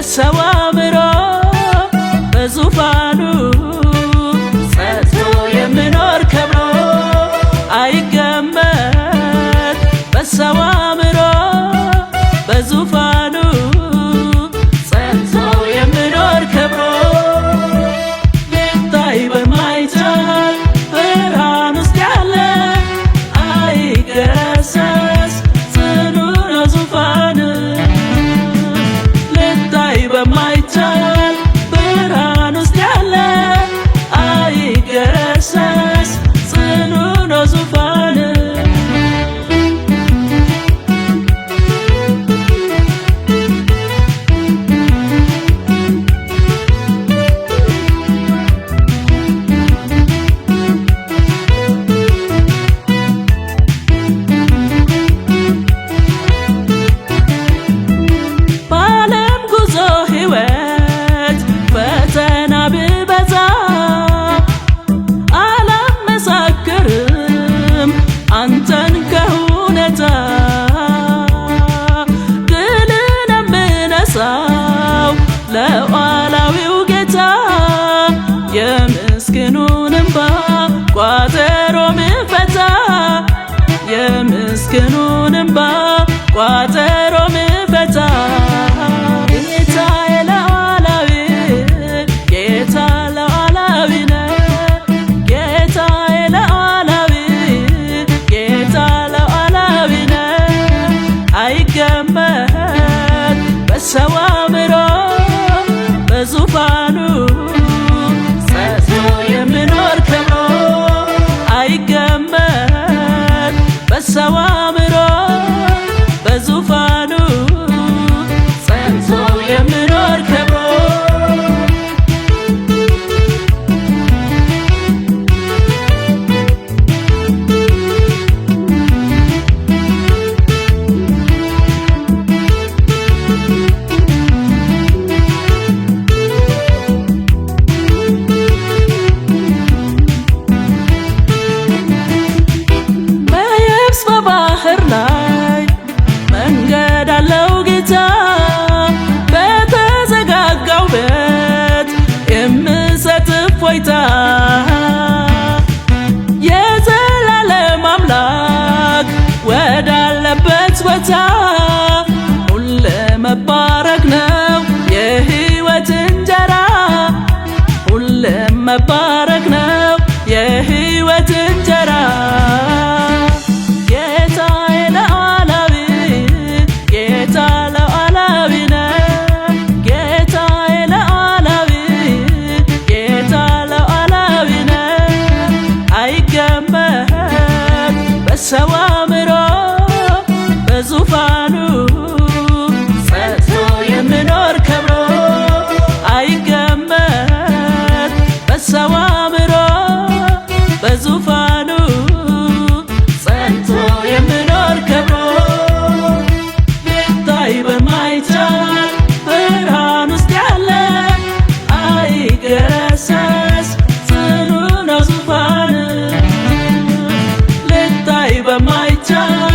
በሰው አእምሮ በዙፋኑ ጸንቶ የሚኖር ከብሮ አይገመት በሰው አእምሮ በዙፋኑ ጸንቶ የሚኖር ከብሮ ሊታይ በማይቻል ብርሃን ውስጥ ያለ አይገረሰስ ጽኑ ነው ዙፋን ሊታይ በማይቻል ብርሃን ውስጥ ያለ አይገረሰስ ጽኑ ነው ዙፋን አንተን ከሁኔታ ድልን የምነሳው ለኋላዊው ጌታ የምስኪኑን እንባ ቋጠሮ ምፈታ የምስኪኑን እንባ ቋጠሮ ምፈታ ጌታዬ ለኋላዊ ጌታ ለኋላዊ ነው ጌታዬ ለኋላዊ ጌታ ለኋላዊ ነው አይገመት በሰው አእምሮ በዙፋኑ ጸንቶ የሚኖር ከብሮ አይገመት በሰው አእምሮ በዙፋኑ ጸንቶ የሚኖር ከብሮ ባህር ላይ መንገድ አለው ጌታ በተዘጋጋው ቤት የምሰጥ እፎይታ የዘላለም አምላክ ወዳለበት ቦታ ሁሌ መባረክ ነው የሕይወት እንጀራ ሁሌ መባረክ ነው የሕይወት እንጀራ በሰው አእምሮ በዙፋኑ ጸንቶ የሚኖር ከብሮ አይገመት በሰው አእምሮ በዙፋኑ ጸንቶ የሚኖር ከብሮ ሊታይ በማይቻል ብርሃን ውስጥ ያለ አይገረሰስ ጽኑ ነው ዙፋን ሊታይ በማይቻል